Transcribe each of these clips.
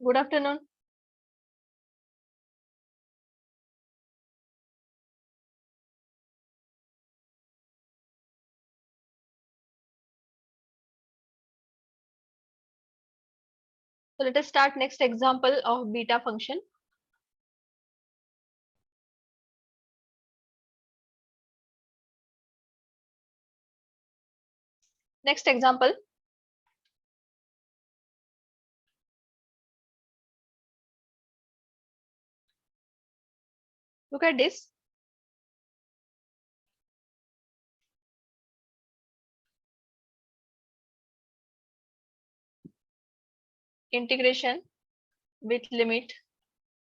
Good afternoon. So let us start next example of beta function. Next example. Look at this. Integration with limit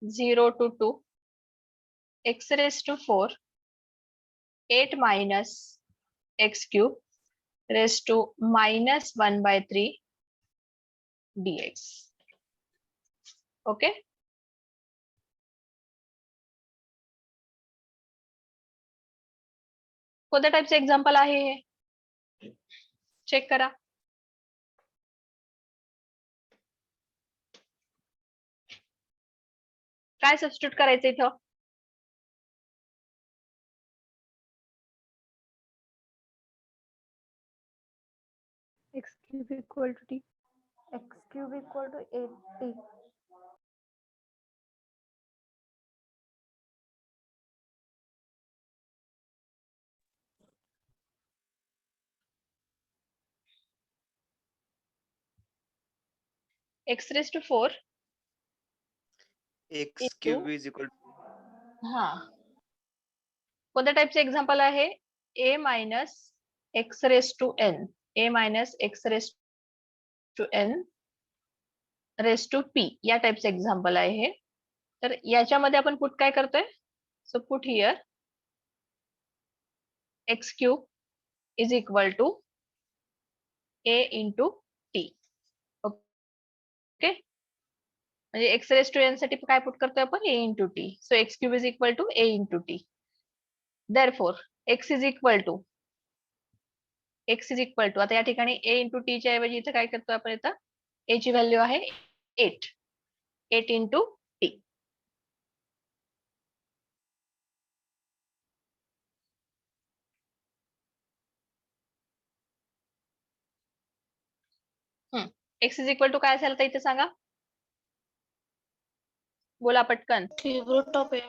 0 to 2 x raised to 4 8 minus x cube raised to minus 1 by 3 dx. Okay. कोणत्या टाइपचे example आहे हे check करा. काय substitute करायचं इथं? x cube equal to t. X cube equal to 8t. x raised to 4 x cube is equal हा कोणत्या टाइपचे एक्झाम्पल आहे? a minus x raise to n a minus x raise to n raise to p या टाइपचे example आहे हे. तर याच्यामध्ये आपण put काय करतोय? So put here x cube is equal to a into t. Okay, म्हणजे x रेस टू n साठी काय पुट करतोय आपण? a into t. So x cube is equal to a into t. Therefore x is equal to आता या ठिकाणी a into T च्या ऐवजी इथं काय करतो आपण? इथं a ची व्हॅल्यू आहे 8 into t. x is equal to काय असेल तर इथे सांगा, बोला पटकन. Cube root of 8.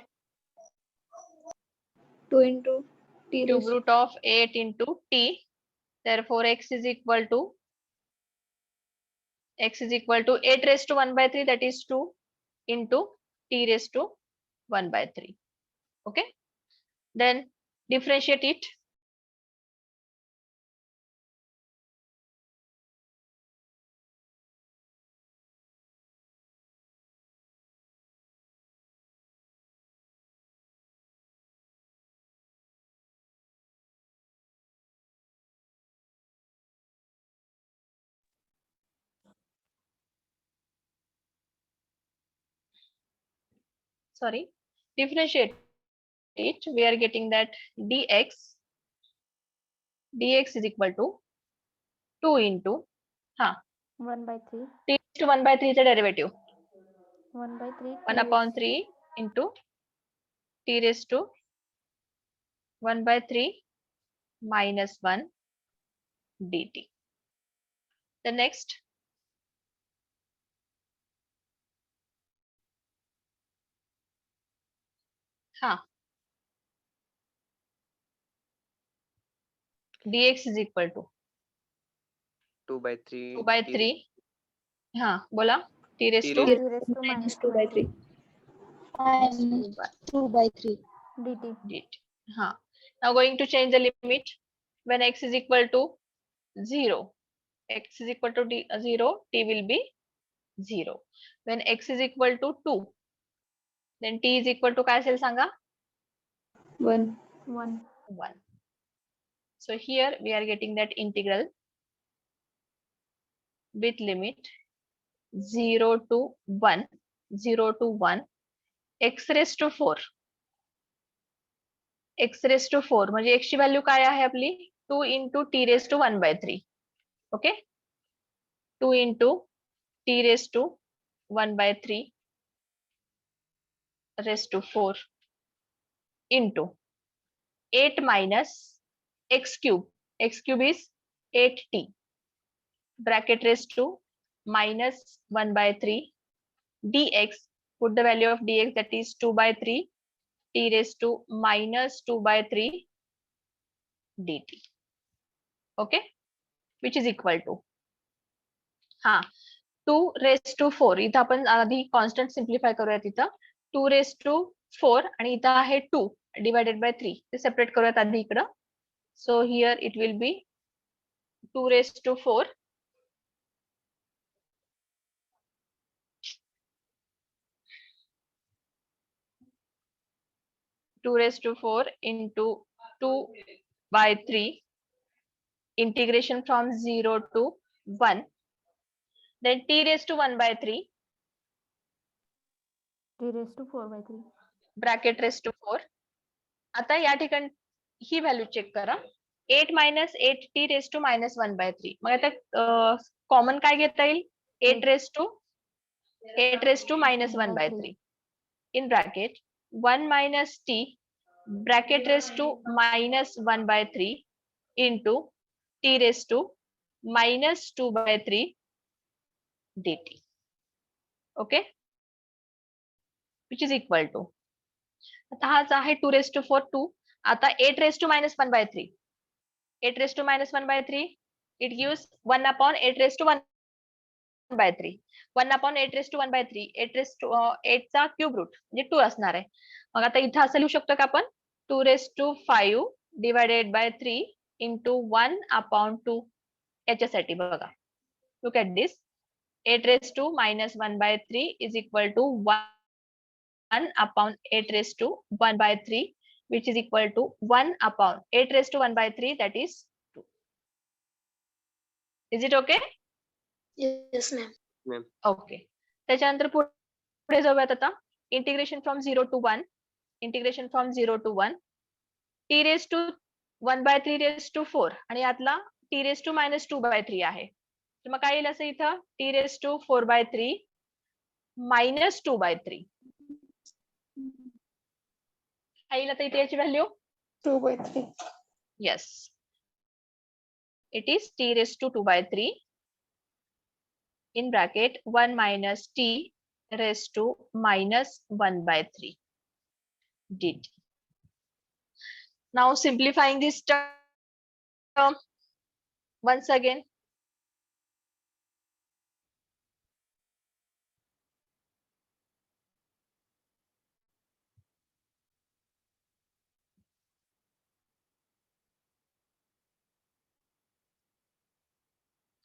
2 into t cube raised root of 8 into t. Therefore x is equal to 8 raised to 1 by 3, that is 2 into t raised to 1 by 3. Okay, then differentiate it. Sorry, differentiate it. We are getting that dx is equal to 2 into 1 by 3. t raised to 1 by 3 चा derivative 1 by 3. 1 upon 3 into t raised to 1 by 3 minus 1 dt. The next, dx is equal to 2 by 3 2 by 3. बोला. t raised to t raised to minus 2 by 3. 2 by 3 dt. dt. Now going to change the limit. When x is equal to 0, x is equal to 0, t will be 0. When x is equal to 2, then t is equal to काय असेल सांगा? 1. 1. 1. So here we are getting that integral with limit 0 to 1 x raised to 4. x raised to 4 म्हणजे x ची value काय आहे आपली? 2 into t raised to 1 by 3. Okay, 2 into t raised to 1/3 raised to 4 into 8 minus x cube. X cube is 8t bracket raised to minus 1/3 dx. Put the value of dx, that is 2/3 t raised to minus 2/3 dt. Okay, which is equal to 2 raised to 4. इथं आपण आधी constant simplify करूयात. इथं 2 raised to 4 आणि इथं आहे 2 divided by 3. ते separate करूयात आधी इकडं. So here it will be 2 raised to 4 2 raised to 4 into 2/3 integration from 0 to 1, then t raised to 1/3 t raised to 4/3. bracket raised to 4. आता या ठिकाणी ही व्हॅल्यू चेक करा. 8 minus 8t raised to minus 1/3. मग आता common काय घेता येईल? 8 raised to minus 1/3 in bracket 1 minus t bracket raised to minus 1/3 into t raised to minus 2/3 dt. Okay, which is equal to, आता हाच आहे 2 raised to 4 2. आता 8 raised to minus 1/3. 8 raised to minus 1/3 it gives 1 upon 8 raised to 1/3. 1 upon 8 raised to 1/3. 8 raised to 8 चा cube root म्हणजे 2 असणार आहे. मग आता इथं असं लिहू शकतो का आपण 2 raised to 5 divided by 3 into 1 upon 2. याच्यासाठी बघा, look at this. 8 raised to minus 1/3 is equal to 1 upon 8 raised to 1/3, which is equal to 1 upon 8 raised to 1/3, that is 2. Is it okay? Yes, ma'am. Ma'am. Okay. त्याच्यानंतर पुढे जाऊयात आता. Integration from 0 to 1. Integration from 0 to 1. t raised to 1/3 raised to 4 आणि यातला t raised to minus 2/3 आहे. तर मग काय येईल असं इथं t raised to 4/3 minus 2/3. काय येईल आता इथे याची value? 2/3. Yes. It is t raised to 2/3 in bracket 1 minus t raised to minus 1/3 dt. Now simplifying this term once again.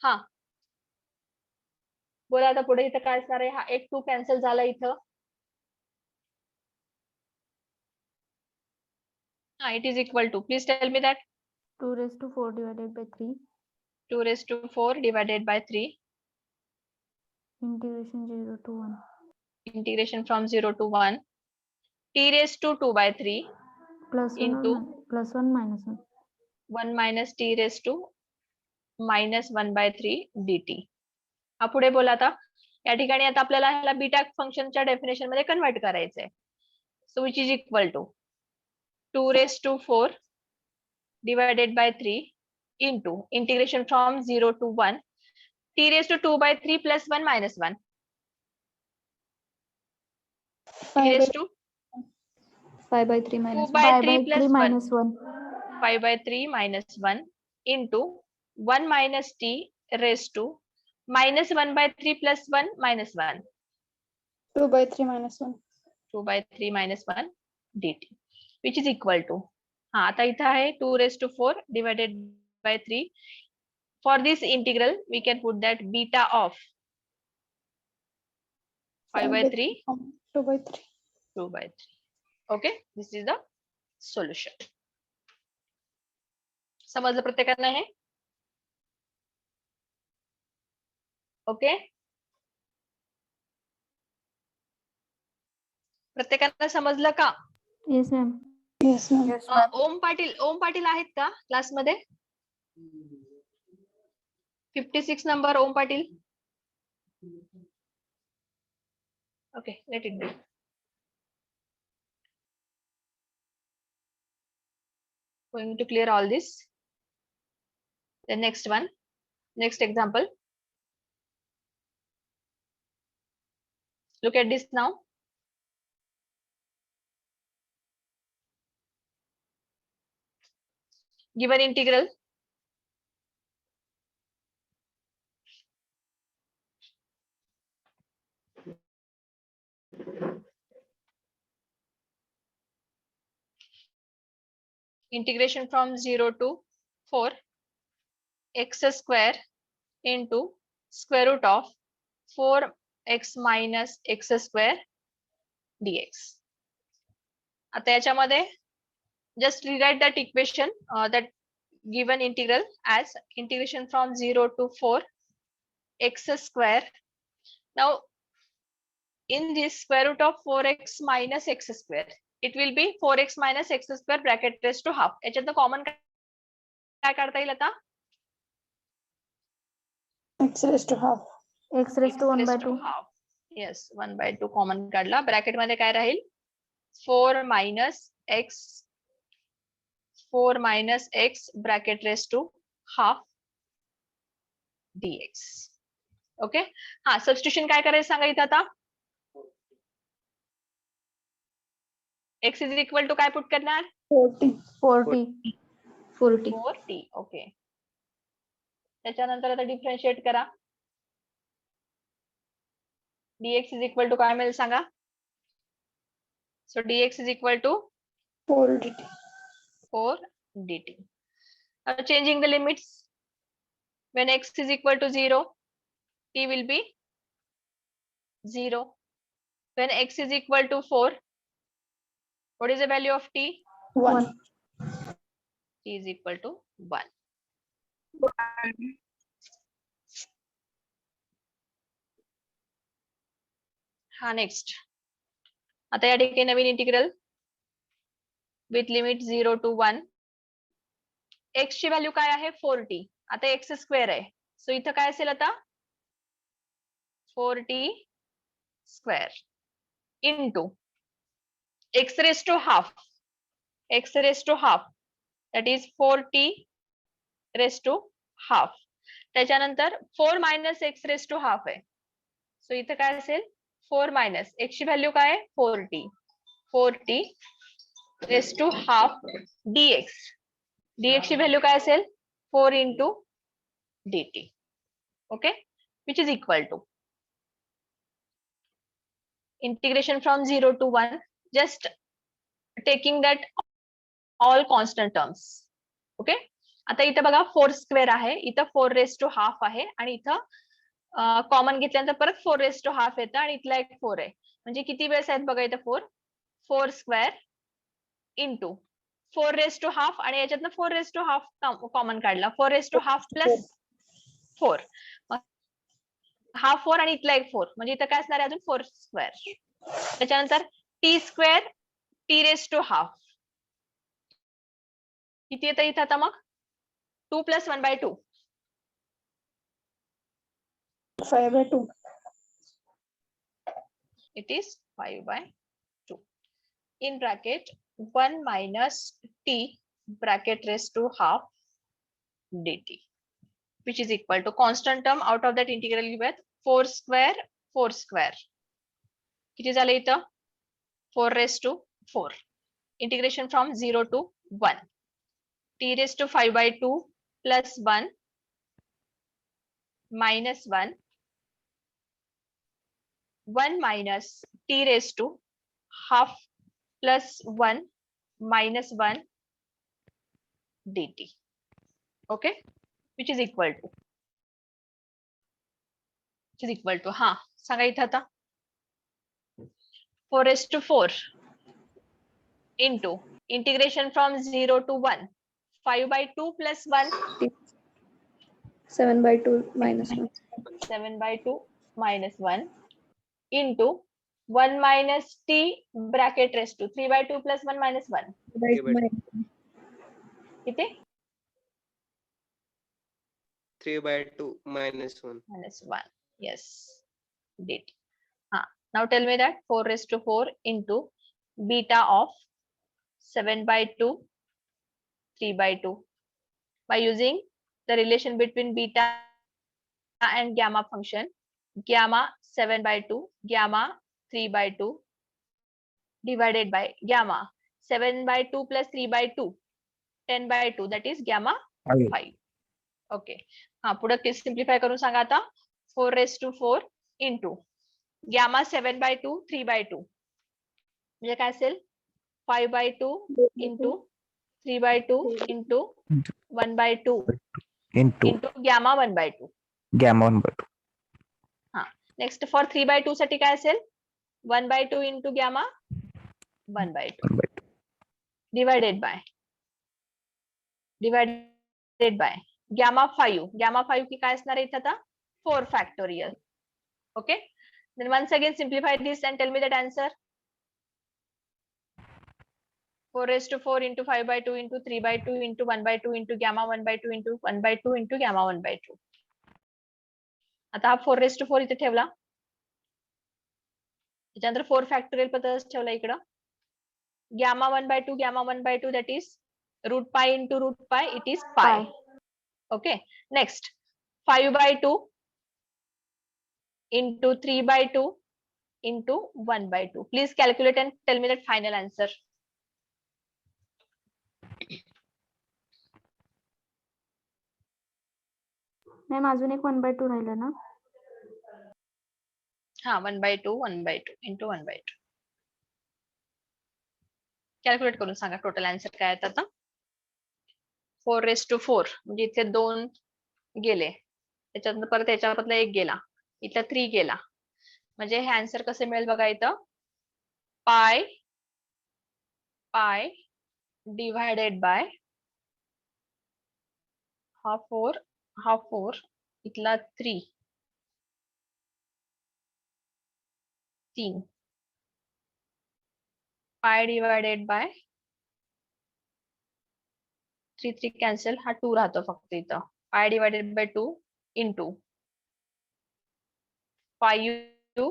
हा, बोला आता पुढे इथं काय असणार आहे? हा एक 2 कॅन्सल झाला इथं. हा, it is equal to, please tell me that. 2 raised to 4 divided by 3. 2 raised to 4 divided by 3. Integration 0 to 1. Integration from 0 to 1. t raised to 2/3 Plus 1 into plus 1 minus 1. 1 minus t raised to minus 1/3 dt. हा पुढे बोला आता. या ठिकाणी आता आपल्याला ह्याला beta फंक्शनच्या डेफिनेशन मध्ये कन्वर्ट करायचंय. So which is equal to 2 raised to 4 divided by 3 into integration from 0 to 1 t raised to 2/3 plus 1 minus 1. t raised to 5/3 minus 1. 2/3 plus 1. minus 1. 5/3 minus 1 into 1 minus t raised to minus 1/3 plus 1 minus 1. 2/3 minus 1. 2/3 minus 1 dt, which is equal to, हा आता इथं आहे 2 raised to 4 divided by 3. For this integral we can put that beta of 5/3 2/3. 2/3. Okay, this is the solution. समजलं प्रत्येकांना हे? Okay, प्रत्येकांना समजलं का? Yes, ma'am. Yes, ma'am. Yes, ओम पाटील आहेत का क्लासमध्ये? 56 number Om Patil. Okay, let it be. Going to clear all this. The next one, next example. Look at this now. Given integral integration from 0 to 4 x square into square root of 4x minus x square dx. आता याच्यामध्ये just rewrite that equation, that given integral as integration from 0 to 4 x square. Now in this square root of 4x minus x square, it will be 4x minus x square bracket raised to half. याच्यातनं common काय काढता येईल आता? X raised to half. X raised to 1 by 2. half. Yes, 1 by 2 common काढला. Bracket मध्ये काय राहील? 4 minus x bracket raised to half dx. Okay, हा substitution काय करायचं सांगा इथं आता. x इज इक्वल टू काय पुट करणार? 40. 40. 4t. ओके, त्याच्यानंतर आता डिफरन्शिएट करा. dx इज इक्वल टू काय मिळेल सांगा. So dx is equal to 4 dt. 4 dt. Changing the limits, when x is equal to 0, t will be 0. When x is equal to 4, what is the value of t? 1. T is equal to 1. हा next. आता या ठिकाणी नवीन integral with limit 0 to 1. x ची value काय आहे? 4t. आता x square आहे, सो इथं काय असेल आता? 4t square into x raised to half. x raised to half, that is 4t raised to half. त्याच्यानंतर 4 minus x raised to half आहे, सो इथं काय असेल? 4 minus x ची व्हॅल्यू काय आहे? 4t. 4t raised to half dx. dx ची value काय असेल? 4 into dt. Okay, which is equal to integration from 0 to 1, just taking that all constant terms. Okay, आता इथं बघा 4 स्क्वेअर आहे, इथं 4 raised to half आहे, आणि इथं कॉमन घेतल्यानंतर परत 4 raised to half येतं, आणि इथला एक 4 आहे. म्हणजे किती वेळेस आहेत बघा इथं? 4 square into 4 raised to half, आणि याच्यातनं 4 raised to half कॉमन काढला. 4 raised to half प्लस 4, हा 4 आणि इथला एक 4, म्हणजे इथं काय असणार आहे? अजून 4 स्क्वेअर. त्याच्यानंतर t square t raised to half किती येतं इथं आता? मग 2 plus 1 by 2. 5 by 2. It is 5 by 2. In bracket 1 minus t bracket raised to half dt, which is equal to constant term out of that integral you get 4 square 4 square. किती झालं इथं? 4 raised to 4. Integration from 0 to 1. t raised to 5 by 2 plus 1 minus 1. 1 minus t raised to half plus 1 minus 1 dt. Okay, which is equal to हा सांगा इथं आता. 4 raised to 4 into integration from 0 to 1, 5 by 2 plus 1, 7 by 2 minus 1. 7 by 2 minus 1 into 1 minus t bracket raised to 3 by 2 plus 1 minus 1. किती? 3 by 2 minus 1. minus 1. Yes, dt. हा Now tell me that 4 raised to 4 into beta of 7 by 2, 3 by 2. By using the relation between beta and gamma function, gamma 7 by 2, gamma 3 by 2 divided by gamma 7 by 2 plus 3 by 2, 10 by 2, that is gamma 5. Okay, हा पुढे simplify करून सांगा आता. 4 raised to 4 into gamma 7 by 2, 3 by 2 म्हणजे काय असेल 5 by 2 into 3 by 2 into 1 by 2 into into gamma 1 by 2. gamma 1 by 2. Next for 3 by 2 साठी काय असेल 1 by 2 into gamma 1 by 2 1 by 2. divided by gamma 5 की काय असणार आहे इथे आता 4 factorial. Okay, then once again simplify this and tell me that answer. 4 raised to 4 into 5 by 2 into 3 by 2 into 1 by 2 into gamma 1 by 2 into 1 by 2 into gamma 1 by 2. आता हा 4 raised to 4 इथे ठेवला, त्याच्यानंतर 4 factorial पद्धत ठेवला इकडं. Gamma 1 by 2, gamma 1 by 2, that is root pi into root pi, it is pi. Okay, next 5 by 2 into 3 by 2 into 1 by 2. Please calculate and tell me that final answer. Ma'am अजून एक 1 by 2 राहिलं ना. हा 1 by 2 into 1 by 2. Calculate करून सांगा total answer काय आहे आता. 4 raised to 4 म्हणजे इथे 2 गेले, त्याच्यानंतर परत याच्यामधला 1 गेला, इथला 3 गेला, म्हणजे हे आन्सर कसे मिळेल बघा इथं पाय डिवायडेड बाय हा 4 इथला 3 पाय डिवायडेड बाय 3 कॅन्सल, हा 2 राहतो फक्त इथं. Pi divided by 2 into 5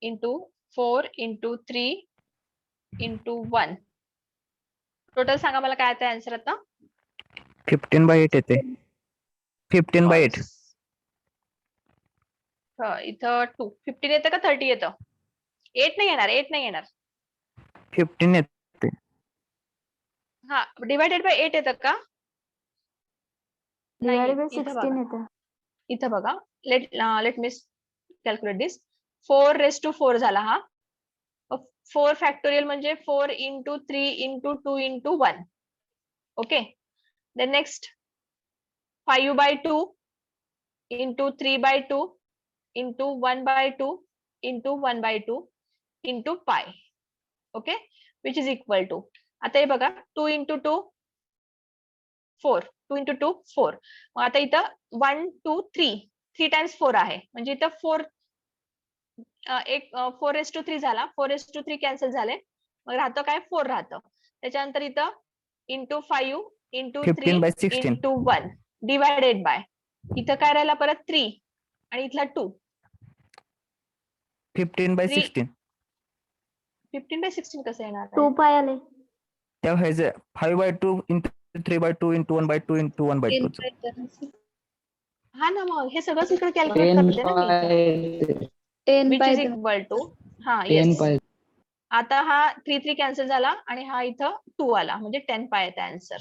into 4 into 3 into 1. Total सांगा मला काय आता आन्सर आता. 15 by 8 येते. 15 by 8. इथं 2 15 येतं का 30 येतं. 8 नाही येणार. 15 येते. हा डिवायडेड बाय 8 येतं का. डिवाइडेड बाय इथं 16 बघा. येतं. इथं बघा, let me calculate this. 4 raised to 4 झाला हा. 4 फॅक्टोरियल म्हणजे 4 into 3 into 2 into 1. Okay, then next 5 by 2 into 3 by 2 into 1 by 2 into 1 by 2 into pi. Okay, which is equal to, आता हे बघा 2 into 2 4, 2 into 2 4. मग आता इथं 1 2 3 times 4 आहे, म्हणजे इथं 4 4 raised to 3 झाला, 4 raised to 3 कॅन्सल झाले, मग राहतं काय 4 राहतं. त्याच्यानंतर इथं into 5 into 15 by 3 16. Into 1 divided by, इथं काय राहिला परत 3 आणि इथला 2. 15 by 3. 16. 15 by 16 कसं येणार 2 पाय आले. तेव्हा हे जे 5 by 2 into 3 by 2 into 1 by 2 into 1 by 2. हा ना, मग हे सगळंच इकडे कॅल्क्युलेट करते ना मी. 10 विच by इज इक्वल टू, हा येस, आता हा 3 कॅन्सल झाला आणि हा इथं 2 आला, म्हणजे 10 पाय येते आन्सर.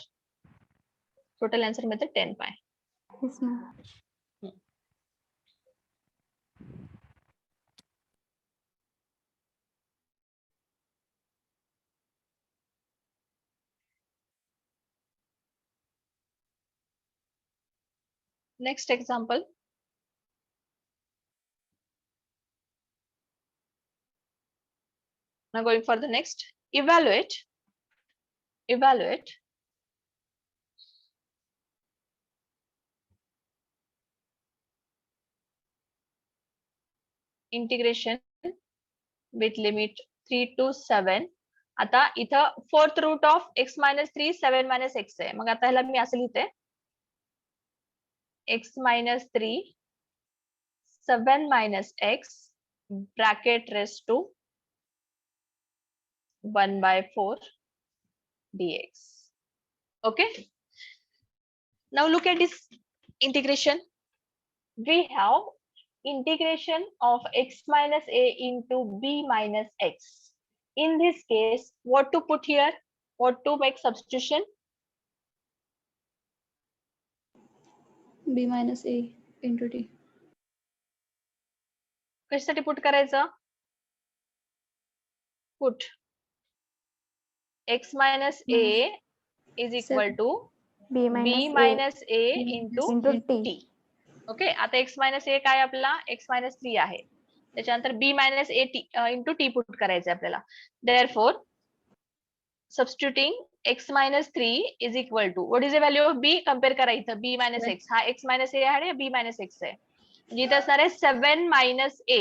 टोटल आन्सर मिळतं 10 पाय. Yes, ma'am. Next example. Now going for the next. Evaluate integration with limit 3 to 7. आता इथं 4th root of x minus 3 7 minus x आहे. मग आता ह्याला मी असं लिहिते x minus 3 7 minus x bracket raised to 1/4 dx. Okay. Now look at this integration. We have integration of x minus a into b minus x. In this case, what to put here? What to make substitution? B minus A into T. कशासाठी put करायचं? Put x minus a is equal to B b minus minus a into into T. t. Okay, आता x minus a काय आपला x minus 3 आहे. त्याच्यानंतर b minus a into t put करायचं आपल्याला. Therefore, substituting x minus 3 is equal to what is the value of b? Compare करा इथं b minus x. हा x minus a आहे b minus x आहे. म्हणजे इथं असणार आहे 7 minus a.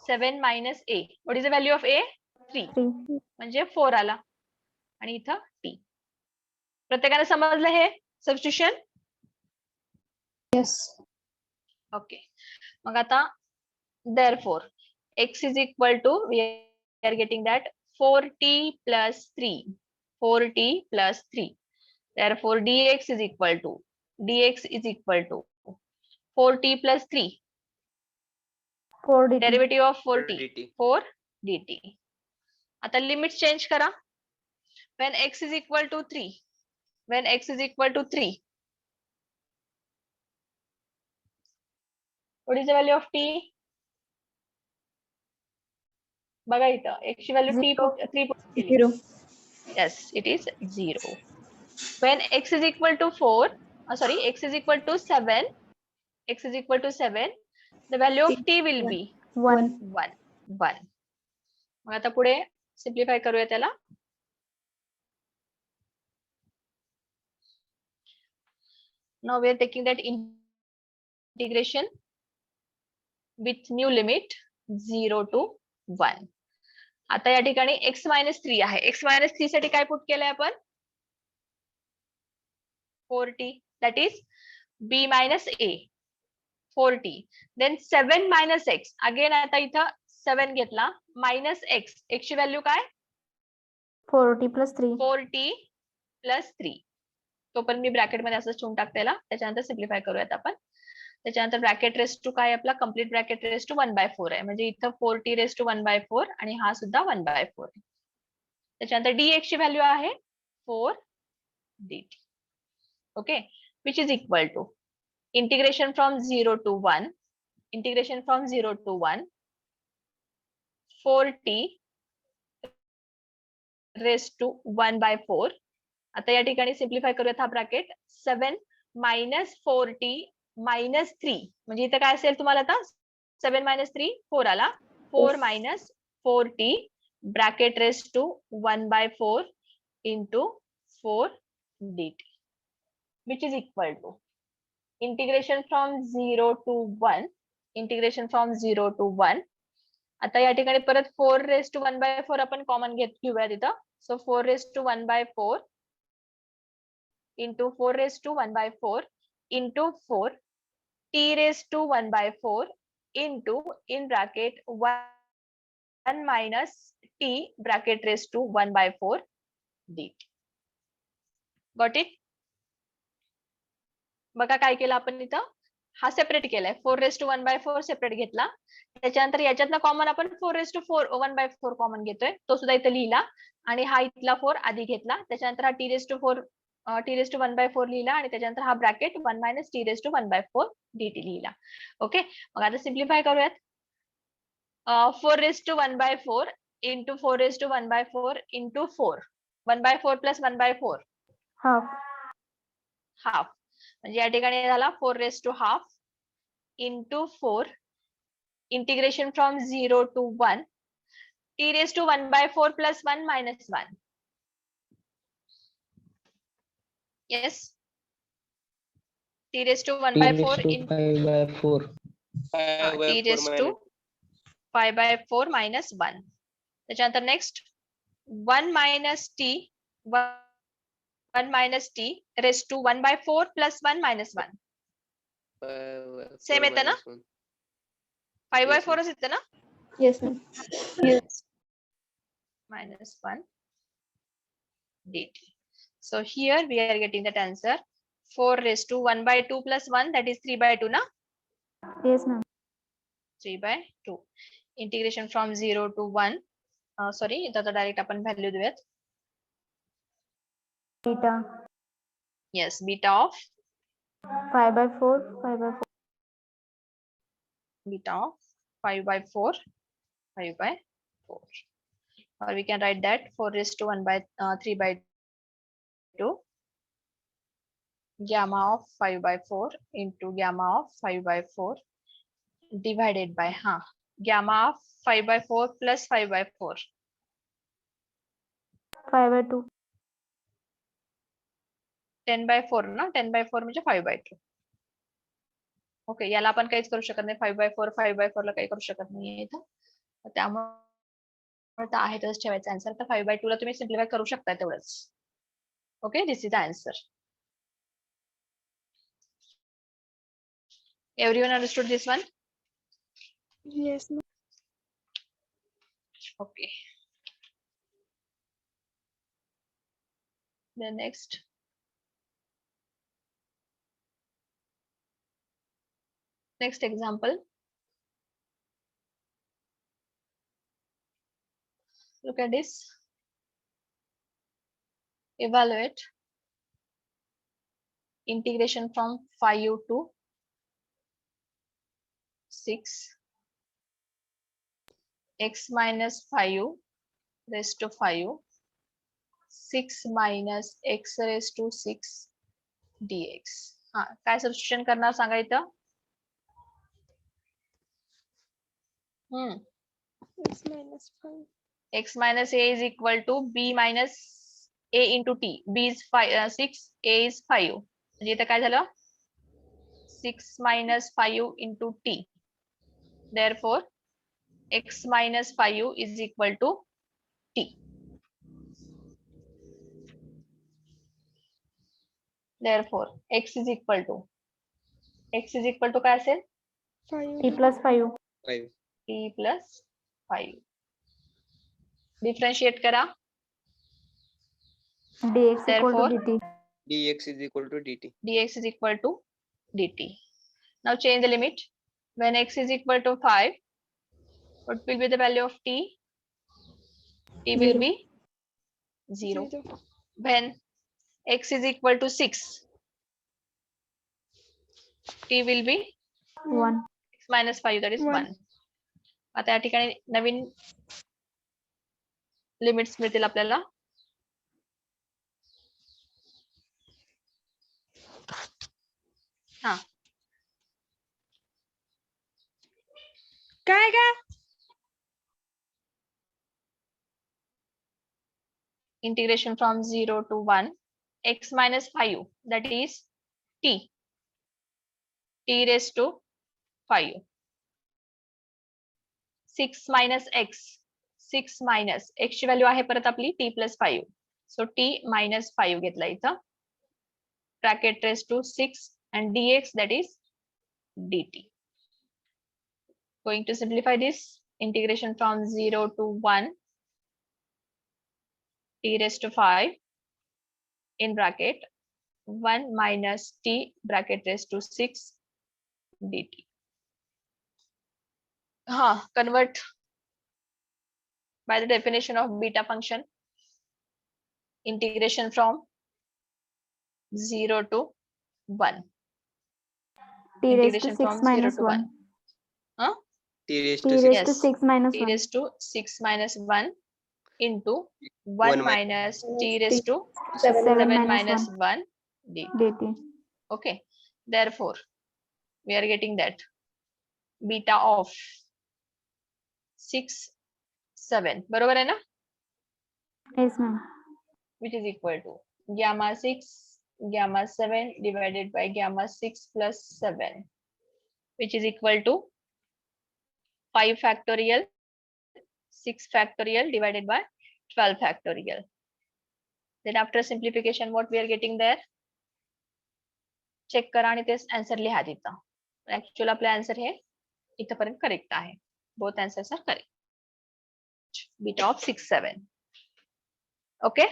7 minus a. What is the value of a? 3. 3. म्हणजे 4 आला. आणि इथं t. प्रत्येकाने समजलं हे सबस्टिट्यूशन? Yes. ओके. मग आता therefore x is equal to, we are getting that 4t plus 3. 4t plus 3. Therefore dx is equal to 4t plus 3. 4 dt. Derivative of 4t. dt. 4 dt. आता limit change करा. When x is equal to 3. When x is equal to 3. What is the value of t? बघा इथं x ची value t 3 put केली. 0. Yes, it is 0. When x is equal to 4, x is equal to 7, x is equal to 7, the value of t will be 1. 1. मग आता पुढे simplify करूया त्याला. Now we are taking that integration with new limit 0 to 1. आता या ठिकाणी x minus 3 आहे. x minus 3 साठी काय पुट केलंय आपण? 4t. That is b minus a. 4t. Then 7 minus x. Again आता इथं 7 घेतला. Minus x. x ची व्हॅल्यू काय? 4t plus 3. 4t plus 3. तो पण मी ब्रॅकेट मध्ये असं ठेवून टाकतेला. त्याच्यानंतर सिम्प्लिफाय करूयात आपण. त्याच्यानंतर ब्रॅकेट रेस टू काय आपला कम्प्लीट ब्रॅकेट रेस टू 1/4 आहे. म्हणजे इथं 4t रेस टू 1/4 आणि हा सुद्धा 1/4. त्याच्यानंतर dx ची व्हॅल्यू आहे 4 dt. Okay, which is equal to integration from 0 to 1. Integration from 0 to 1. 4t raise to 1/4. आता या ठिकाणी सिम्प्लिफाय करूयात हा ब्रॅकेट. 7 minus 4t minus 3. म्हणजे इथं काय असेल तुम्हाला आता? 7 minus 3 4 आला. 4 minus 4t bracket raise to 1/4 into 4 dt. Which is equal to integration from 0 to 1. Integration from 0 to 1. आता या ठिकाणी परत 4 raised to 1/4 आपण कॉमन घेऊया तिथं. So 4 raised to 1/4 into 4 raised to 1/4 into 4 t raised to 1/4 into in bracket 1 minus t bracket raised to 1/4 dt. Got it? बघा काय केलं आपण इथं? हा सेपरेट केलाय. 4 raised to 1/4 सेपरेट घेतला. त्याच्यानंतर याच्यातला कॉमन आपण 4 raised to 1/4 कॉमन घेतोय. तो सुद्धा इथं लिहिला. आणि हा इथला 4 आधी घेतला. त्याच्यानंतर हा t raised to 1/4 लिहिला. आणि त्याच्यानंतर हा bracket 1 minus t raised to 1/4 dt लिहिला. ओके, मग आता सिम्प्लिफाय करूयात. 4 raised to 1/4 into 4 raised to 1/4 into 4. 1/4 plus 1/4 Half. Half. म्हणजे या ठिकाणी झाला 4 raised to half into 4 integration from 0 to 1 t raised to 1/4 plus 1 minus 1. Yes. T raised to 1/4 in 5/4. t raised to 5/4 minus 1. त्याच्यानंतर next 1 minus t 1 minus t raised to 1/4 plus 1 minus 1. Same येतं ना? 5/4 ma'am. येते ना Yes, ma'am. Yes. -1 dt. So here we are getting that answer 4^1/2 plus 1, that is 3/2 na. Yes, ma'am. 3/2. Integration from 0 to 1. Sorry, इथं तर direct आपण value देऊयात. Beta Yes, beta of 5/4, 5/4. beta of 5/4, 5/4. Or we can write that 4^1/3/2 gamma of 5/4 into gamma of 5/4 divided by gamma of 5/4 plus 5/4. 5/2. 10/4 ना. 10/4 म्हणजे 5/2. Okay, याला आपण काहीच करू शकत नाही. 5/4 5/4 ला काही करू शकत नाहीये इथं. त्यामुळे तर आहे तसंच ठेवायचं आन्सर. तर 5/2 ला तुम्ही सिम्प्लिफाय करू शकता तेवढंच. Okay, this is the answer. Everyone understood this one? Yes, ma'am. Okay. Then next. Next example. Look at this. Evaluate integration from 5 to 6 x minus 5 raised to 5 6 minus x raised to 6 dx. काय substitution करणार सांगा इथं. X minus 5. x minus a is equal to b minus a into t. b is 6, a is 5. म्हणजे इथं काय झालं 6 minus 5 into t. Therefore, x minus 5 is equal to t. Therefore, x is equal to काय असेल 5. T plus 5. 5. t plus 5. Differentiate करा. Dx equal to Therefore, dt. dx is equal to dt. dx is equal to dt. Now change the limit. When x is equal to 5, what will be the value of t? T will Zero. be 0. When x is equal to 6, t will be 1. x minus 5, that is 1. आता या ठिकाणी नवीन limits मिळतील आपल्याला. काय Integration from 0 to 1, x minus 5, that is t raised to 5. 6 minus x. 6 minus x ची value आहे परत आपली t plus 5. So t minus 5 घेतला इथं. Bracket raised to 6 and dx, that is dt. Going to simplify this. Integration from 0 to 1, t raised to 5 in bracket 1 minus t bracket raised to 6 dt. Convert by the definition of beta function. Integration from 0 to 1. T raised to Integration 6 from 0 minus to 1. 1. t raised T to 6. raised to Yes. 6 minus T 1. raised to 6 minus 1 into 1 1 minus t raised to 7 7 minus minus 1 1 dt. dt. Okay. Therefore, we are getting that beta of 6, 7. बरोबर आहे ना? Yes, ma'am. Which is equal to gamma 6, gamma 7 divided by gamma 6 plus 7, which is equal to 5 factorial, 6 factorial divided by 12 factorial. Then after simplification, what we are getting there? Check करा आणि ते answer लिहा तिथं. Actual आपलं answer हे इथपर्यंत correct आहे. Both answers are correct. Beta of 6, 7. Okay.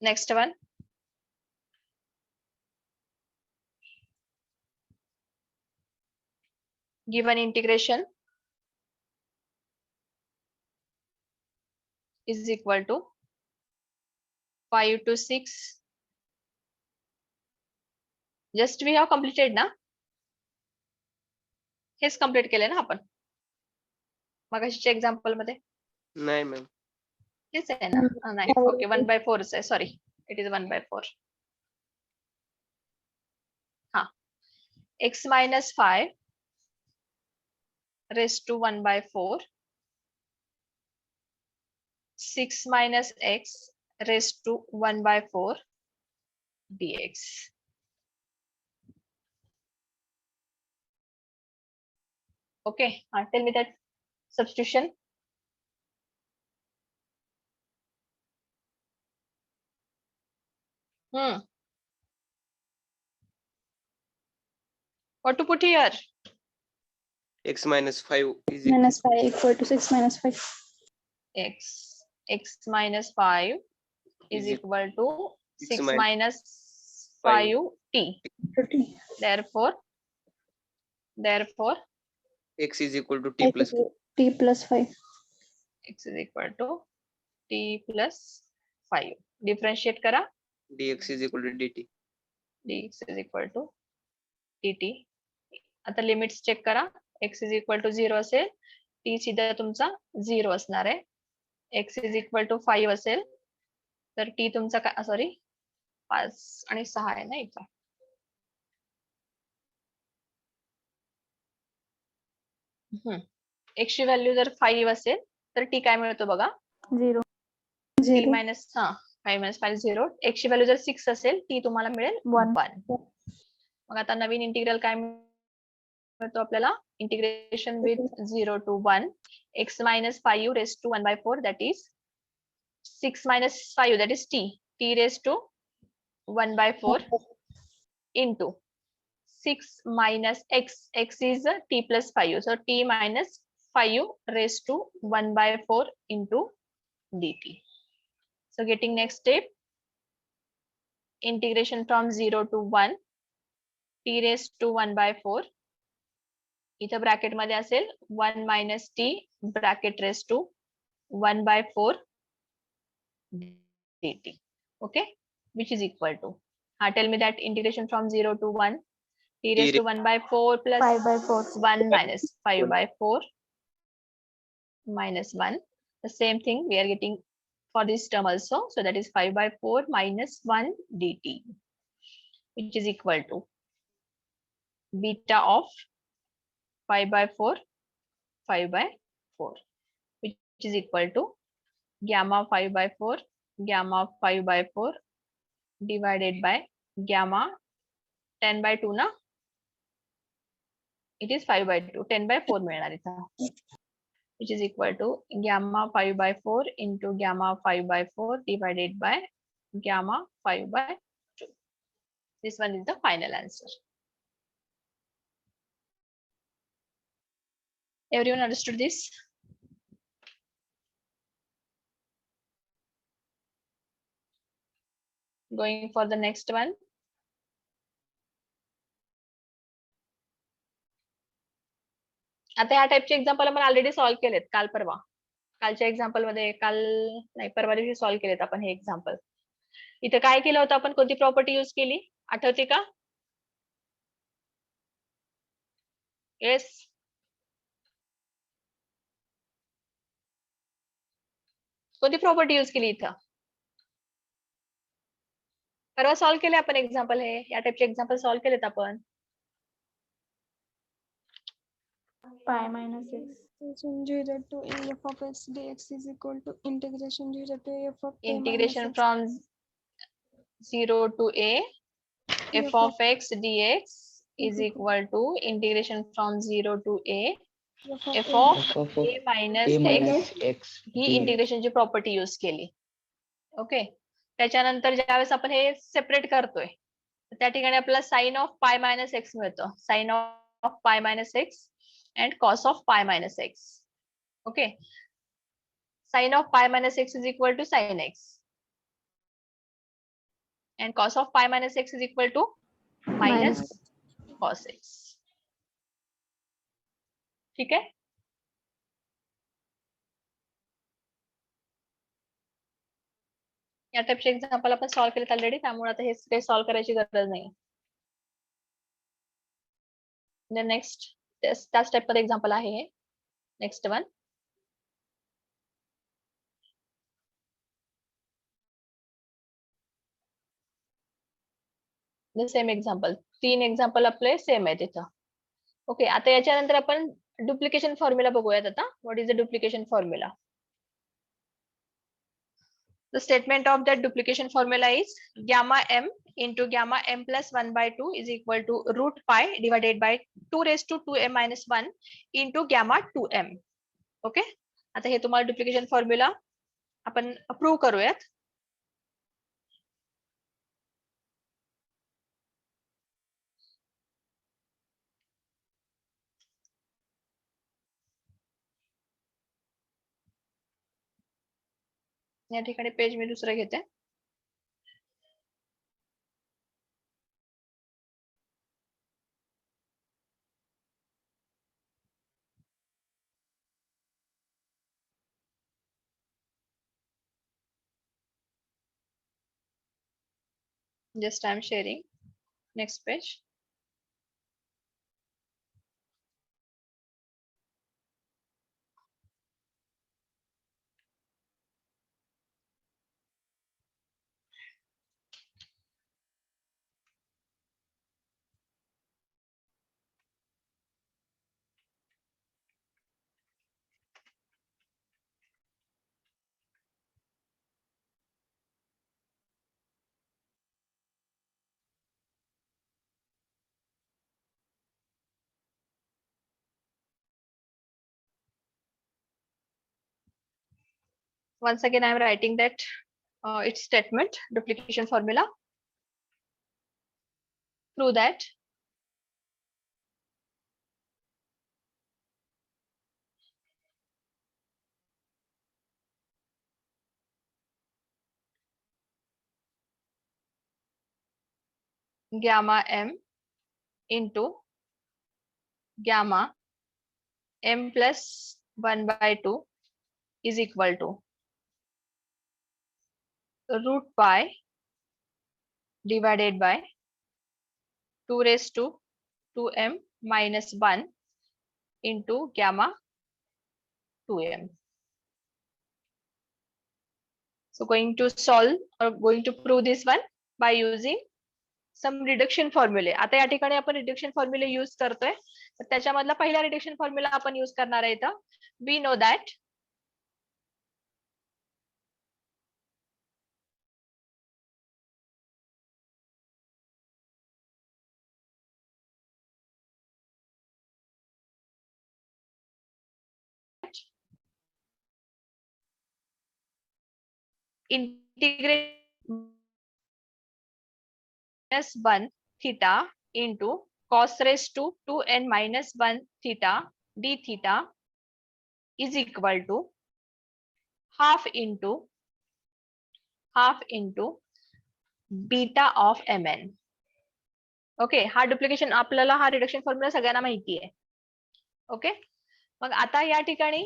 Next one. Given integration is equal to 5 to 6. Just we have completed ना. हेच complete केले ना आपण मगाशीच्या एक्झाम्पल मध्ये. नाही मॅम. हेच आहे ना. नाही ओके 1/4 आहे. Sorry it is 1/4. हा x minus 5 raised to 1/4, 6 minus x raised to 1/4 dx. Okay, tell me that substitution. What to put here? X minus 5 is minus 5 equal to 6 minus 5. X minus 5 is Is equal to 6 6 minus 5 5t. Therefore, x is equal to t plus t plus 5. x is equal to t plus 5. Differentiate करा. dx is equal to dt. dx is equal to dt. आता limits check करा. x is equal to 0 असेल, t सीधा तुमचा 0 असणार आहे. x is equal to 5 असेल तर t तुमचा काय सॉरी 5 आणि 6 आहे ना इथं. x ची व्हॅल्यू जर 5 असेल तर t काय मिळतो बघा. 0. t minus 5 minus 5 0. x ची व्हॅल्यू जर 6 असेल t तुम्हाला मिळेल 1. 1. मग आता नवीन इंटिग्रल काय मिळतो आपल्याला. Integration with 0 to 1 x minus 5 raised to 1/4 that is 6 minus 5 that is t raised to 1/4 into 6 minus x is t plus 5 so t minus 5 raised to 1/4 into dt. So getting next step, integration from 0 to 1 t raised to 1/4 इथं bracket मध्ये असेल 1 minus t bracket raised to 1/4 dt. Okay, which is equal to tell me that integration from 0 to 1 t raised to 1/4 plus 5/4. 1 minus 5/4 minus 1. The same thing we are getting for this term also. So that is 5/4 minus 1 dt, which is equal to beta of 5/4 5/4, which is equal to gamma 5/4 gamma 5/4 divided by gamma 10/2 ना. It is 5/2 10/4 मिळणार इथं, which is equal to gamma 5/4 into gamma 5/4 divided by gamma 5/2. This one is the final answer. Everyone understood this? Going for the next one. आता ह्या टाइपचे example आपण already solve केलेत काल परवा. कालच्या एक्झाम्पल मध्ये काल नाही परवा दिवशी सॉल्व्ह केलेत आपण हे एक्झाम्पल. इथे काय केलं होतं आपण, कोणती प्रॉपर्टी यूज केली आठवते का? येस, कोणती प्रॉपर्टी यूज केली इथं? परवा सॉल्व्ह केले आपण एक्झाम्पल. हे या टाइपचे एक्झाम्पल सॉल्व्ह केलेत आपण. Pi minus x. Integration 0 to f of x dx is equal to integration 0 to f of a Integration minus x. from 0 to a f of x dx is equal to integration from 0 to a F of F of A minus a x minus x ही dx. इंटिग्रेशनची property use केली. Okay, त्याच्यानंतर ज्यावेळेस आपण हे separate करतोय त्या ठिकाणी आपल्याला sine of pi minus x मिळतं. Sine of pi minus x and cos of pi minus x. Okay, sine of pi minus x is equal to sine x and cos of pi minus x is equal to minus cos x. ठीक आहे. या टाइपचे example आपण solve केलेत already, त्यामुळे आता हे काही solve करायची गरज नाही. नेक्स्ट त्याच टाइप मध्ये एक्झाम्पल आहे हे. Next one, same example. 3 example आपले सेम आहेत इथं. ओके, आता याच्यानंतर आपण डुप्लिकेशन फॉर्म्युला बघूयात आता. What is the duplication formula? The statement of that duplication formula is gamma m into gamma m plus 1 by 2 is equal to root pi divided by 2 raised to 2m minus 1 into gamma 2m. Okay, आता हे तुम्हाला duplication formula आपण approve करूयात. या ठिकाणी page मी दुसरं घेते. Just I'm sharing. Next page. Once again, I am writing that its statement, duplication formula. Through that, gamma m into gamma m plus 1 by 2 is equal to root pi divided by 2 raised to 2m minus 1 into gamma 2m. So going to solve or going to prove this one by using some reduction formula. आता या ठिकाणी आपण reduction फॉर्म्युले use करतोय. तर त्याच्यामधला पहिला reduction formula आपण use करणार आहे इथं. We know that integrate minus 1 theta into cos raised to 2n minus 1 theta d theta is equal to half into beta of mn. Okay, हा डुप्लिकेशन आपल्याला हा रिडक्शन फॉर्म्युला सगळ्यांना माहिती आहे. ओके, मग आता या ठिकाणी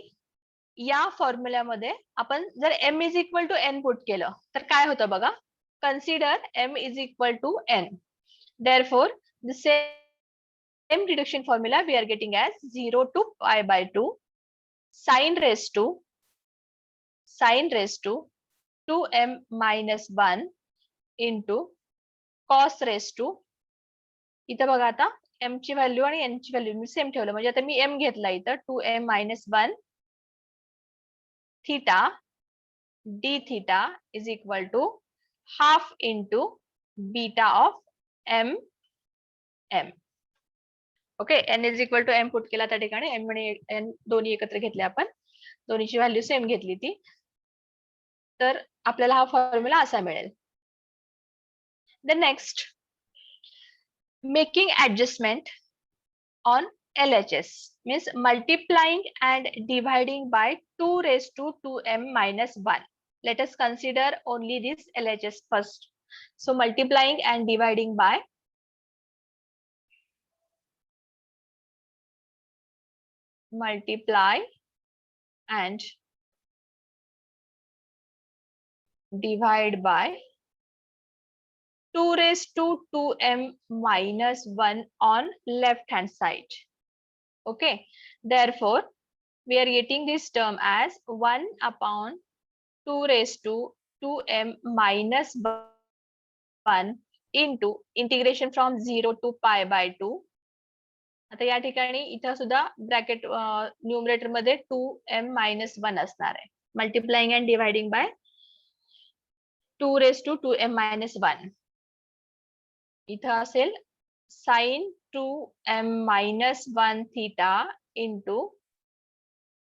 या फॉर्म्युल्यामध्ये आपण जर m is equal to n put केलं तर काय होतं बघा. Consider m is equal to n. Therefore, the same reduction formula we are getting as 0 to pi by 2 sine raised to 2m minus 1 into cos raised to, इथं बघा आता m ची value आणि n ची व्हॅल्यू मी same ठेवलं. म्हणजे आता मी m घेतला इथं 2m minus 1 theta d theta is equal to half into beta of m. Okay, n is equal to m put केला त्या ठिकाणी, एम आणि एन दोन्ही एकत्र घेतले आपण, दोन्हीची व्हॅल्यू सेम घेतली ती, तर आपल्याला हा फॉर्म्युला असा मिळेल. The next, making adjustment on LHS means multiplying and dividing by 2 raised to 2m minus 1. Let us consider only this LHS first. So multiplying and dividing by multiply and divide by 2 raised to 2m minus 1 on left hand side. Okay, therefore we are getting this term as 1 upon 2 raised to 2m minus 1 into integration from 0 to pi by 2. आता या ठिकाणी इथं सुद्धा bracket numerator मध्ये 2m minus 1 असणार आहे. Multiplying and dividing by 2 raised to 2m minus 1. इथं असेल sin 2m minus 1 theta into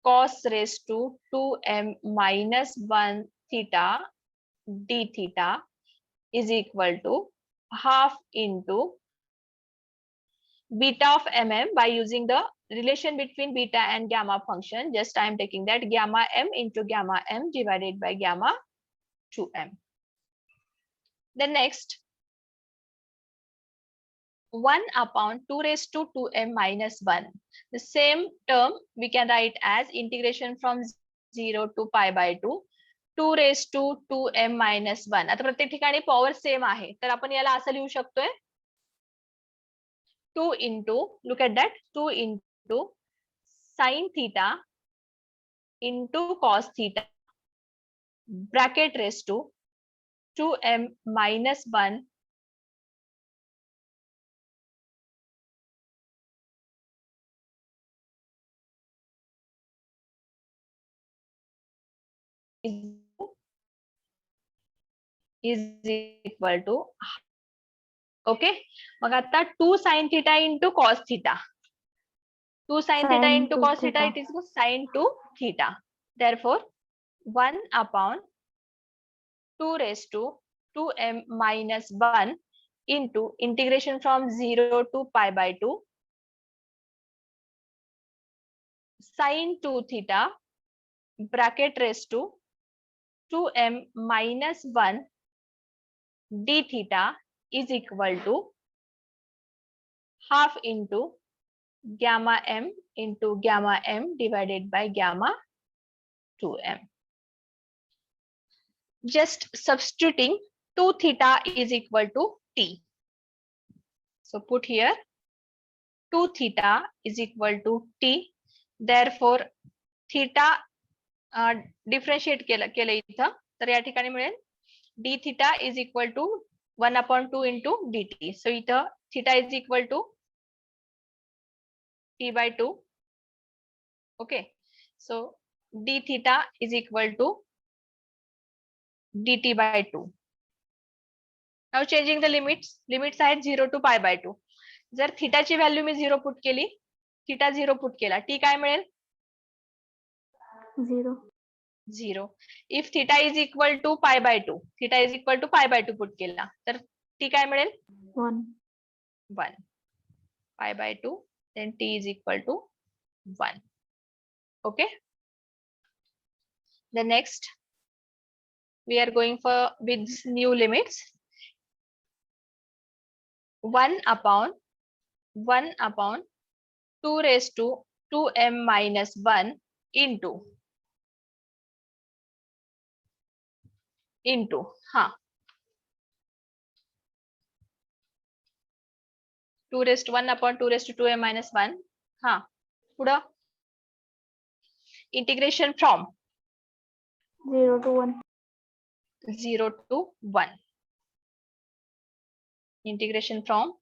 cos raised to 2m minus 1 theta d theta is equal to half into beta of mm by using the relation between beta and gamma function. Just I am taking that gamma m into gamma m divided by gamma 2m. The next, 1 upon 2 raised to 2m minus 1. The same term we can write as integration from 0 to pi by 2. 2 raised to 2m minus 1. आता प्रत्येक ठिकाणी power same आहे, तर आपण याला असं लिहू शकतोय 2 into, look at that, 2 into sin theta into cos theta bracket raised to 2m minus 1 is equal to, okay, मग आता 2 sin theta into cos theta, 2 sin theta Sin into 2 cos theta, theta. it is sin 2 theta. Therefore 1 upon 2 raised to 2m minus 1 into integration from 0 to pi by 2 sin 2 theta bracket raised to 2m minus 1 d theta is equal to half into gamma m into gamma m divided by gamma 2m. Just substituting 2 theta is equal to t. So put here 2 theta is equal to t. Therefore theta differentiate केलं इथं, तर या ठिकाणी मिळेल d theta is equal to 1 upon 2 into dt. So इथं theta is equal to t by 2. Okay, so d theta is equal to dt by 2. Now changing the limits. Limits आहेत 0 to pi by 2. जर थीटाची value मी 0 put केली, theta 0 put केला, T काय मिळेल? 0. 0. If theta is equal to pi by 2, theta is equal to pi by 2 put केला, तर टी काय मिळेल? 1. 1. Pi by 2, then t is equal to 1. Okay. The next, we are going for with new limits. 1 upon 2 raised to 2m minus 1 into 2 raised to 1 upon 2 raised to 2m minus 1. पुढं integration from 0 to 1. 0 to 1. Integration from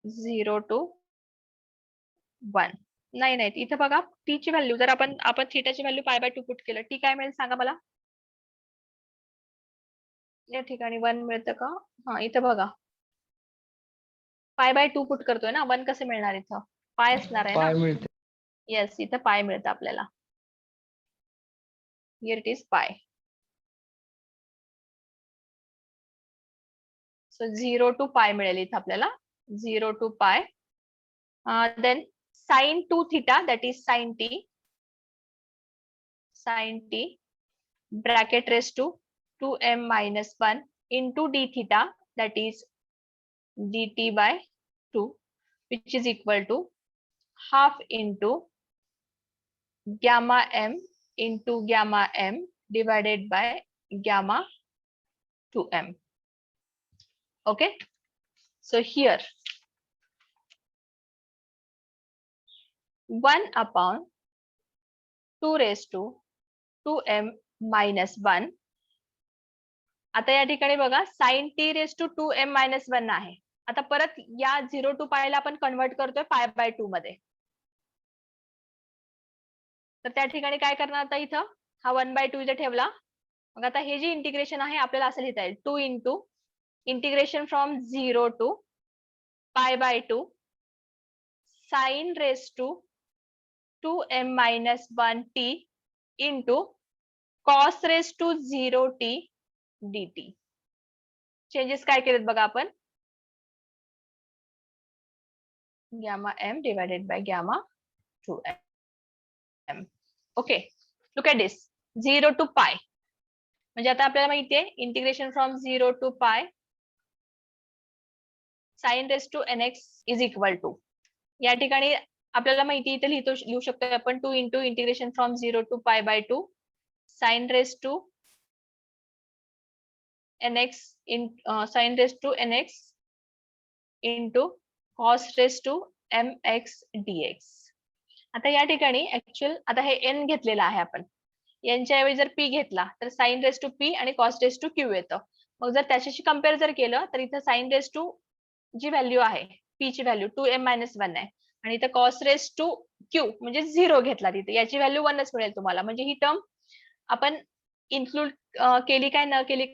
0 to 1. नाही इथं बघा T ची value, जर आपण थीटाची value pi by 2 put केलं, T काय मिळेल सांगा मला? या ठिकाणी 1 मिळतं का? इथं बघा पाय बाय 2 पुट करतोय ना, 1 कसे मिळणार इथं? पाय असणार आहे ना. पाय मिळते. येस, इथं पाय मिळतं आपल्याला. Here it is pi. So 0 to pi मिळेल इथं आपल्याला. 0 to pi. Then sin 2 theta, that is sin t. Sin t bracket raised to 2m minus 1 into d theta, that is dt by 2, which is equal to half into gamma m into gamma m divided by gamma 2m. Okay, so here 1 upon 2 raised to 2m minus 1. आता या ठिकाणी बघा sin t raised to 2m minus 1 आहे. आता परत या 0 to पायला आपण convert करतोय पाय बाय 2 मध्ये. तर त्या ठिकाणी काय करणार आता इथं हा 1 बाय 2 इथे ठेवला. मग आता हे जे इंटिग्रेशन आहे आपल्याला असं लिहिता येईल 2 into integration from 0 to pi by 2 sin raised to 2m minus 1 t into cos raised to 0 t dt. Changes काय केलेत बघा आपण. Gamma m divided by gamma 2m. Okay, look at this. 0 to pi म्हणजे आता आपल्याला माहितीये integration from 0 to pi sin raised to nx is equal to, या ठिकाणी आपल्याला माहिती इथे लिहू शकतो आपण 2 into integration from 0 to pi by 2 sin raised to nx sin raised to nx into cos raised to mx dx. आता या ठिकाणी ऍक्च्युअल आता हे n घेतलेलं आहे आपण. यांच्या ऐवजी जर p घेतला तर sin raised to p आणि cos raised to q येतं. मग जर त्याच्याशी कम्पेअर जर केलं तर इथं sin raised to जी व्हॅल्यू आहे p ची व्हॅल्यू 2m-1 आहे आणि इथं cos raised to q म्हणजे 0 घेतला तिथे, याची व्हॅल्यू 1च मिळेल तुम्हाला. म्हणजे ही टर्म आपण इन्क्लूड केली काय न केली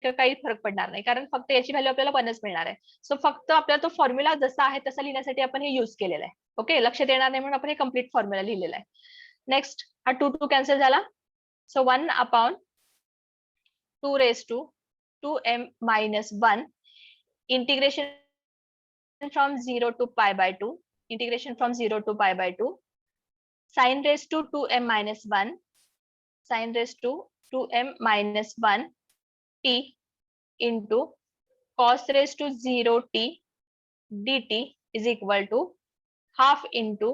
काही फरक पडणार नाही, कारण फक्त याची व्हॅल्यू आपल्याला 1च मिळणार आहे. सो फक्त आपल्याला तो फॉर्म्युला जसा आहे तसा लिहिण्यासाठी आपण हे युज केलेलं आहे. ओके, लक्षात येणार नाही म्हणून आपण हे कम्प्लीट फॉर्म्युला लिहिलेला आहे. नेक्स्ट हा 2 कॅन्सल झाला. सो 1 upon 2 raised to 2m-1 integration from 0 to pi by 2, integration from 0 to pi by 2 sin raised to 2m-1 sin raised to 2m-1 t into cos raised to 0 t dt is equal to half into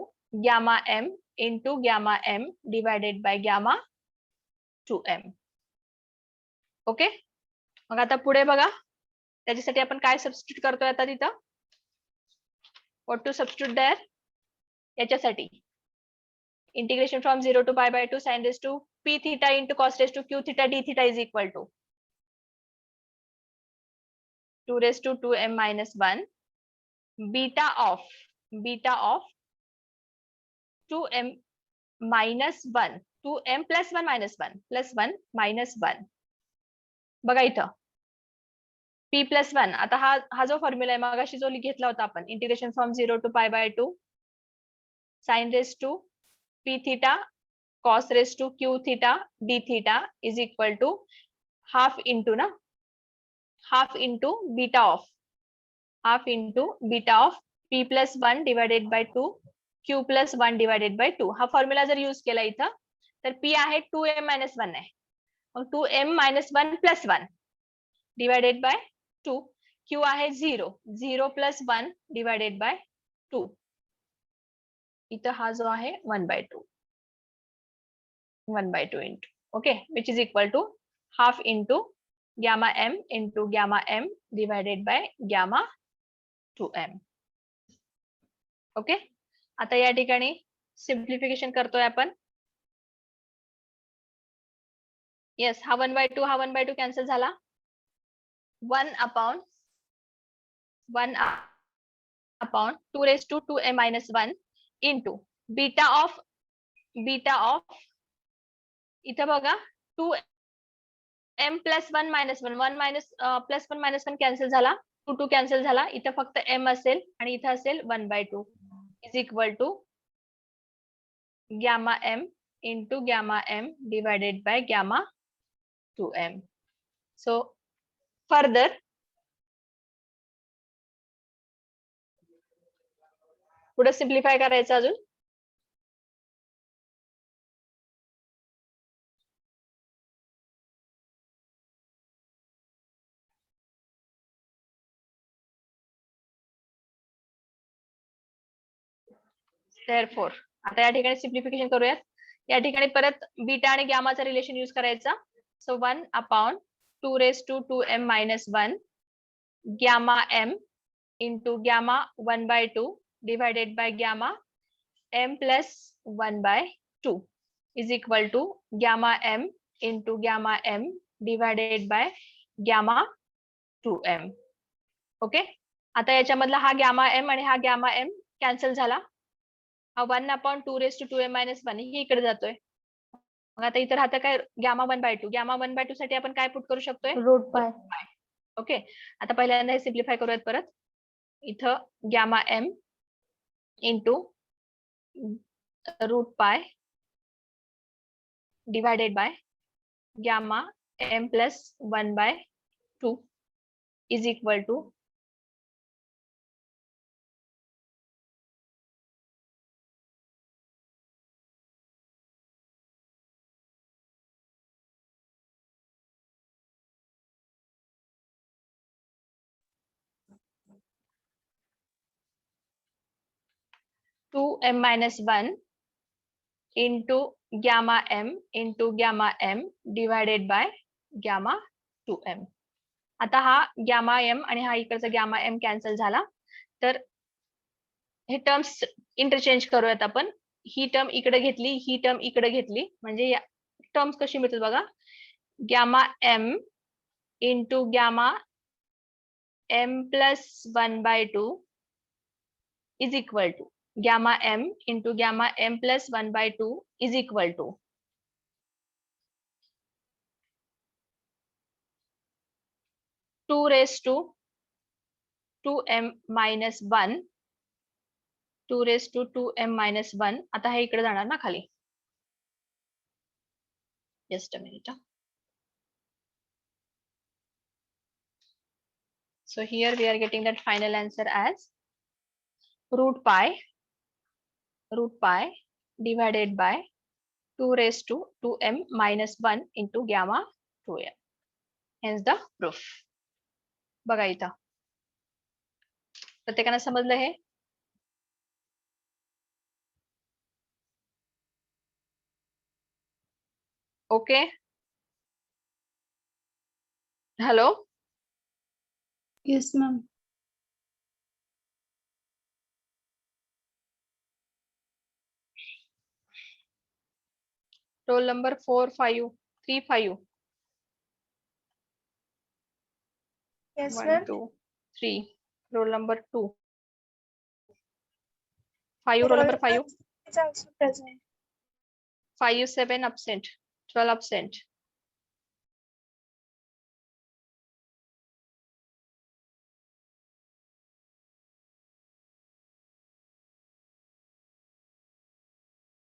gamma m into gamma m divided by gamma 2m. Okay, मग आता पुढे बघा त्याच्यासाठी आपण काय substitute करतोय आता तिथं. व्हॉट टू सबस्टिट्यूट देअर, याच्यासाठी integration from 0 to pi by 2 sin raised to p theta into cos raised to q theta d theta is equal to 2 raised to 2m-1 beta of 2m-1 2m plus 1 minus 1 plus 1 minus 1. बघा इथं p plus 1. आता हा जो formula आहे मगाशी जो घेतला होता आपण integration from 0 to pi by 2 sin raised to p theta cos raised to q theta d theta is equal to half into beta of p plus 1 divided by 2 q plus 1 divided by 2. हा formula जर use केला इथं तर p आहे 2m-1 आहे. मग 2m-1 plus 1 divided by 2, q आहे 0 plus 1 divided by 2. इथं हा जो आहे 1/2 into, okay, which is equal to half into gamma m into gamma m divided by gamma 2m. Okay, आता या ठिकाणी सिम्प्लिफिकेशन करतोय आपण. येस, हा 1/2 कॅन्सल झाला. 1 upon 2 raised to 2m-1 into beta of इथं बघा 2m plus 1 minus 1 plus 1 minus 1 cancel झाला. टू कॅन्सल झाला, इथं फक्त m असेल आणि इथं असेल 1/2 is equal to gamma m into gamma m divided by gamma 2m. So further पुढे सिम्प्लिफाय करायचं अजून. Therefore, आता या ठिकाणी सिम्प्लिफिकेशन करूयात. या ठिकाणी परत बीटा आणि गॅमाचा रिलेशन यूज करायचा. So 1/2^2m-1 gamma m into gamma 1/2 divided by gamma m plus 1/2 is equal to gamma m into gamma m divided by gamma 2m. Okay, आता याच्यामधला हा गॅमा m आणि हा गॅमा m कॅन्सल झाला. हा 1/2^2m-1 ही इकडे जातोय. मग आता इथं राहतं काय गॅमा 1/2. गॅमा 1/2 साठी आपण काय पुट करू शकतोय रूट पाय. ओके, आता पहिल्यांदा हे सिम्प्लिफाय करूयात परत. इथं gamma m into root pi divided by gamma m plus 1/2 is equal to 2m-1 into gamma m into gamma m divided by gamma 2m. आता हा गॅमा m आणि हा इकडचा गॅमा m कॅन्सल झाला, तर हे टर्म्स इंटरचेंज करूयात आपण. ही term इकडे घेतली, ही टर्म इकडे घेतली, म्हणजे या टर्म्स कशी मिळतात बघा. Gamma m into gamma m plus 1/2 is equal to gamma m into gamma m plus 1/2 is equal to 2^2m-1 2^2m-1. आता हे इकडे जाणार ना खाली. Just a minute. So here we are getting that final answer as root pi divided by 2^2m-1 into gamma 2m. Hence the proof. बघा इथं प्रत्येकानं समजलं हे. Okay, hello. Yes, ma'am. Roll number 4535. Yes, 1 ma'am. 2 3. Roll number 2. 5. Roll number 5. Is also present. 5 7 absent. 12 absent.